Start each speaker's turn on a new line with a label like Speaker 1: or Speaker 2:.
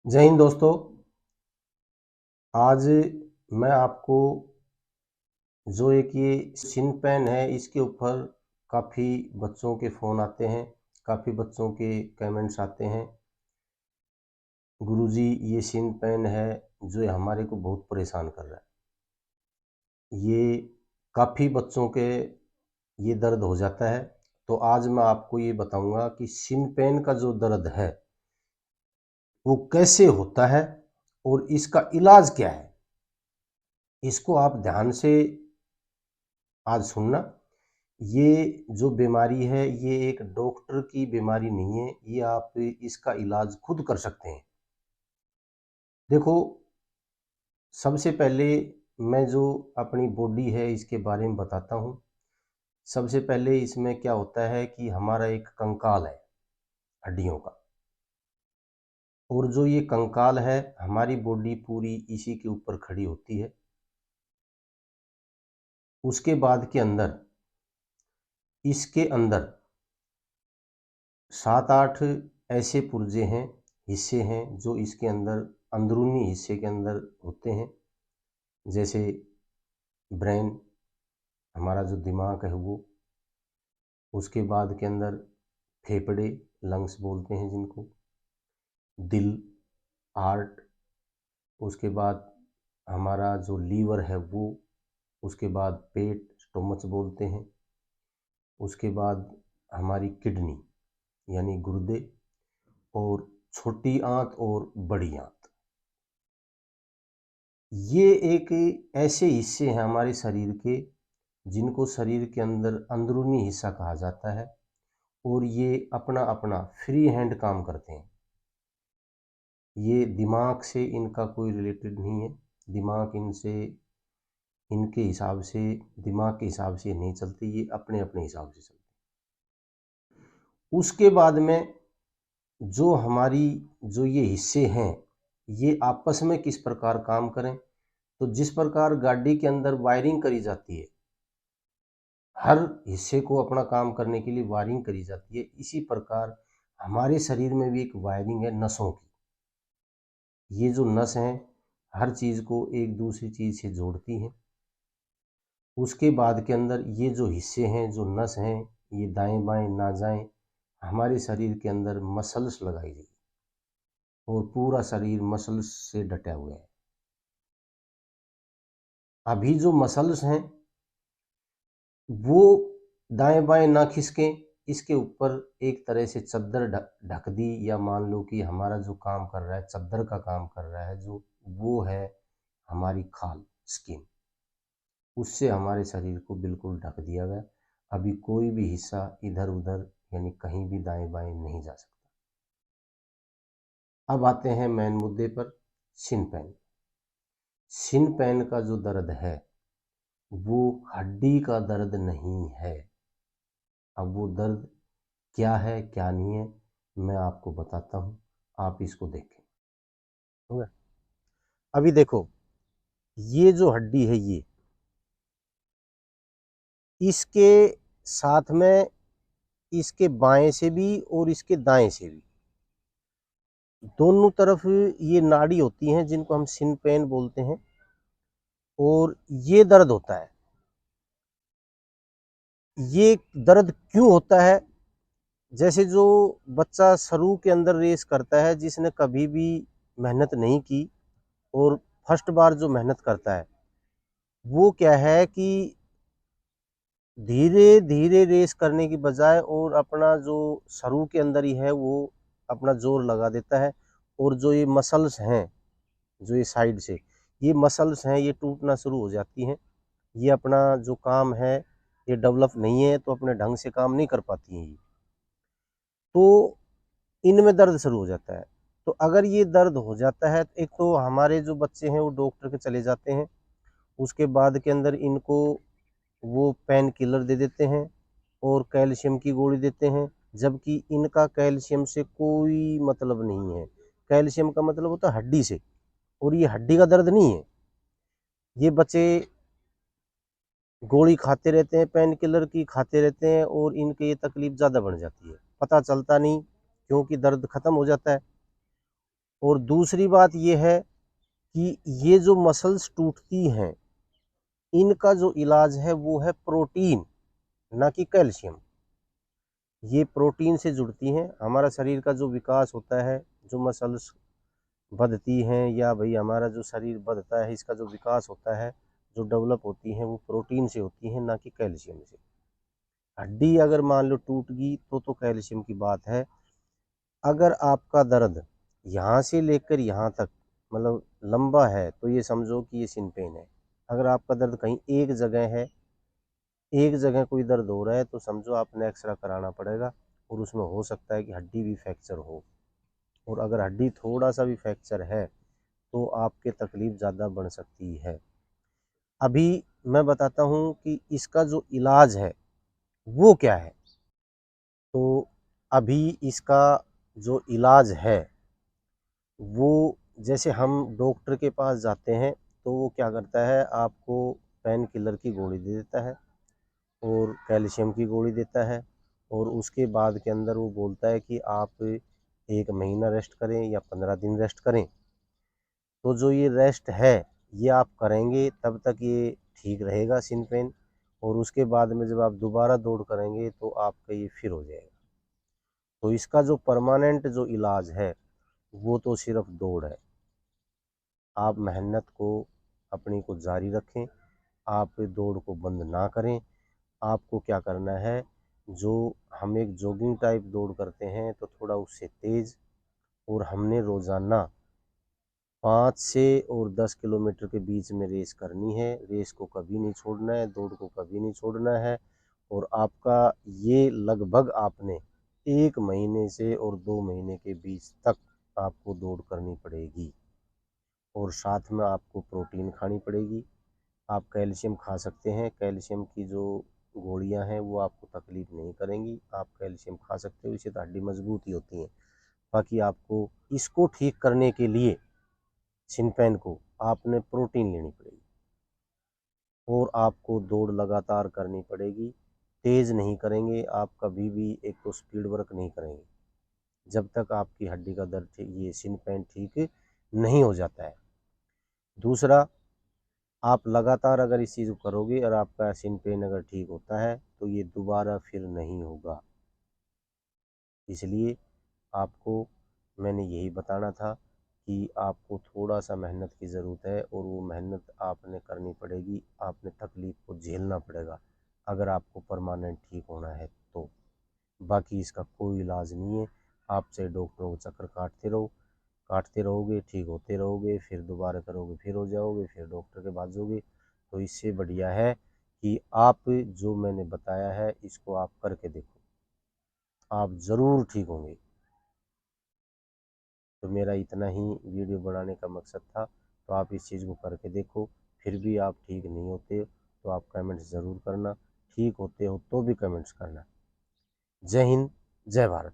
Speaker 1: जय हिंद दोस्तों। आज मैं आपको जो एक ये सिन पेन है इसके ऊपर काफ़ी बच्चों के फ़ोन आते हैं, काफ़ी बच्चों के कमेंट्स आते हैं। गुरुजी ये सिन पेन है जो हमारे को बहुत परेशान कर रहा है। ये काफ़ी बच्चों के ये दर्द हो जाता है। तो आज मैं आपको ये बताऊंगा कि सिन पेन का जो दर्द है वो कैसे होता है और इसका इलाज क्या है। इसको आप ध्यान से आज सुनना। ये जो बीमारी है ये एक डॉक्टर की बीमारी नहीं है, ये आप इसका इलाज खुद कर सकते हैं। देखो, सबसे पहले मैं जो अपनी बॉडी है इसके बारे में बताता हूँ। सबसे पहले इसमें क्या होता है कि हमारा एक कंकाल है हड्डियों का, और जो ये कंकाल है हमारी बॉडी पूरी इसी के ऊपर खड़ी होती है। उसके बाद के अंदर इसके अंदर 7-8 ऐसे पुर्जे हैं, हिस्से हैं जो इसके अंदर अंदरूनी हिस्से के अंदर होते हैं। जैसे ब्रेन, हमारा जो दिमाग है वो। उसके बाद के अंदर फेफड़े, लंग्स बोलते हैं जिनको, दिल, हार्ट। उसके बाद हमारा जो लीवर है वो। उसके बाद पेट, स्टोमच बोलते हैं। उसके बाद हमारी किडनी यानी गुर्दे, और छोटी आंत और बड़ी आंत। ये एक ऐसे हिस्से हैं हमारे शरीर के जिनको शरीर के अंदर अंदरूनी हिस्सा कहा जाता है, और ये अपना अपना फ्री हैंड काम करते हैं। ये दिमाग से इनका कोई रिलेटेड नहीं है। दिमाग इनसे इनके हिसाब से दिमाग के हिसाब से नहीं चलती, ये अपने अपने हिसाब से चलती। उसके बाद में जो हमारी जो ये हिस्से हैं ये आपस में किस प्रकार काम करें, तो जिस प्रकार गाड़ी के अंदर वायरिंग करी जाती है, हर हिस्से को अपना काम करने के लिए वायरिंग करी जाती है, इसी प्रकार हमारे शरीर में भी एक वायरिंग है नसों की। ये जो नस हैं हर चीज़ को एक दूसरी चीज़ से जोड़ती हैं। उसके बाद के अंदर ये जो हिस्से हैं, जो नस हैं, ये दाएं बाएं ना जाएं, हमारे शरीर के अंदर मसल्स लगाई गई, और पूरा शरीर मसल्स से डटा हुआ है। अभी जो मसल्स हैं वो दाएं बाएं ना खिसकें, इसके ऊपर एक तरह से चद्दर ढक दी, या मान लो कि हमारा जो काम कर रहा है चद्दर का काम कर रहा है, जो वो है हमारी खाल, स्किन। उससे हमारे शरीर को बिल्कुल ढक दिया गया। अभी कोई भी हिस्सा इधर उधर यानी कहीं भी दाएं बाएं नहीं जा सकता। अब आते हैं मेन मुद्दे पर, शिन पेन। शिन पेन का जो दर्द है वो हड्डी का दर्द नहीं है। अब वो दर्द क्या है क्या नहीं है मैं आपको बताता हूँ, आप इसको देखें। हो गया? अभी देखो, ये जो हड्डी है ये, इसके साथ में इसके बाएं से भी और इसके दाएं से भी दोनों तरफ ये नाड़ी होती हैं जिनको हम शिन पेन बोलते हैं, और ये दर्द होता है। ये दर्द क्यों होता है? जैसे जो बच्चा शुरू के अंदर रेस करता है, जिसने कभी भी मेहनत नहीं की और फर्स्ट बार जो मेहनत करता है, वो क्या है कि धीरे धीरे रेस करने की बजाय और अपना जो शुरू के अंदर ही है वो अपना जोर लगा देता है, और जो ये मसल्स हैं, जो ये साइड से ये मसल्स हैं, ये टूटना शुरू हो जाती हैं। ये अपना जो काम है ये डेवलप नहीं है, तो अपने ढंग से काम नहीं कर पाती हैं ये, तो इनमें दर्द शुरू हो जाता है। तो अगर ये दर्द हो जाता है, एक तो हमारे जो बच्चे हैं वो डॉक्टर के चले जाते हैं। उसके बाद के अंदर इनको वो पेन किलर दे देते हैं और कैल्शियम की गोली देते हैं, जबकि इनका कैल्शियम से कोई मतलब नहीं है। कैल्शियम का मतलब होता है हड्डी से, और ये हड्डी का दर्द नहीं है। ये बच्चे गोली खाते रहते हैं, पेन किलर की खाते रहते हैं, और इनके ये तकलीफ ज़्यादा बढ़ जाती है, पता चलता नहीं क्योंकि दर्द ख़त्म हो जाता है। और दूसरी बात ये है कि ये जो मसल्स टूटती हैं, इनका जो इलाज है वो है प्रोटीन, ना कि कैल्शियम। ये प्रोटीन से जुड़ती हैं। हमारा शरीर का जो विकास होता है, जो मसल्स बढ़ती हैं, या भाई हमारा जो शरीर बढ़ता है, इसका जो विकास होता है, जो डेवलप होती हैं, वो प्रोटीन से होती हैं, ना कि कैल्शियम से। हड्डी अगर मान लो टूट गई तो कैल्शियम की बात है। अगर आपका दर्द यहाँ से लेकर यहाँ तक मतलब लंबा है, तो ये समझो कि ये सिन पेन है। अगर आपका दर्द कहीं एक जगह है, एक जगह कोई दर्द हो रहा है, तो समझो आपने एक्सरा कराना पड़ेगा, और उसमें हो सकता है कि हड्डी भी फ्रैक्चर हो। और अगर हड्डी थोड़ा सा भी फ्रैक्चर है तो आपके तकलीफ ज़्यादा बढ़ सकती है। अभी मैं बताता हूँ कि इसका जो इलाज है वो क्या है। तो अभी इसका जो इलाज है वो, जैसे हम डॉक्टर के पास जाते हैं तो वो क्या करता है, आपको पेन किलर की गोली दे देता है और कैल्शियम की गोली देता है, और उसके बाद के अंदर वो बोलता है कि आप 1 महीना रेस्ट करें या 15 दिन रेस्ट करें। तो जो ये रेस्ट है ये आप करेंगे तब तक ये ठीक रहेगा सिन पेन, और उसके बाद में जब आप दोबारा दौड़ करेंगे तो आपका ये फिर हो जाएगा। तो इसका जो परमानेंट जो इलाज है वो तो सिर्फ दौड़ है। आप मेहनत को अपनी को जारी रखें, आप दौड़ को बंद ना करें। आपको क्या करना है, जो हम एक जॉगिंग टाइप दौड़ करते हैं तो थोड़ा उससे तेज़, और हमने रोज़ाना 5 से 10 किलोमीटर के बीच में रेस करनी है। रेस को कभी नहीं छोड़ना है, दौड़ को कभी नहीं छोड़ना है। और आपका ये लगभग आपने 1 महीने से और 2 महीने के बीच तक आपको दौड़ करनी पड़ेगी, और साथ में आपको प्रोटीन खानी पड़ेगी। आप कैल्शियम खा सकते हैं, कैल्शियम की जो गोलियां हैं वो आपको तकलीफ नहीं करेंगी, आप कैल्शियम खा सकते हो, इससे तो हड्डी मजबूत ही होती है। बाकी आपको इसको ठीक करने के लिए सिनपेन को आपने प्रोटीन लेनी पड़ेगी, और आपको दौड़ लगातार करनी पड़ेगी। तेज़ नहीं करेंगे आप कभी भी, एक तो स्पीड वर्क नहीं करेंगे जब तक आपकी हड्डी का दर्द ये सिनपेन ठीक नहीं हो जाता है। दूसरा, आप लगातार अगर इस चीज़ को करोगे और आपका सिन पेन अगर ठीक होता है तो ये दोबारा फिर नहीं होगा। इसलिए आपको मैंने यही बताना था कि आपको थोड़ा सा मेहनत की ज़रूरत है, और वो मेहनत आपने करनी पड़ेगी, आपने तकलीफ़ को झेलना पड़ेगा अगर आपको परमानेंट ठीक होना है तो। बाकी इसका कोई इलाज नहीं है। आप चाहे डॉक्टरों को चक्कर काटते रहोगे, ठीक होते रहोगे, फिर दोबारा करोगे फिर हो जाओगे, फिर डॉक्टर के पास जाओगे। तो इससे बढ़िया है कि आप जो मैंने बताया है इसको आप करके देखो, आप ज़रूर ठीक होंगे। तो मेरा इतना ही वीडियो बनाने का मकसद था। तो आप इस चीज़ को करके देखो, फिर भी आप ठीक नहीं होते तो आप कमेंट्स ज़रूर करना, ठीक होते हो तो भी कमेंट्स करना। जय हिंद, जय भारत।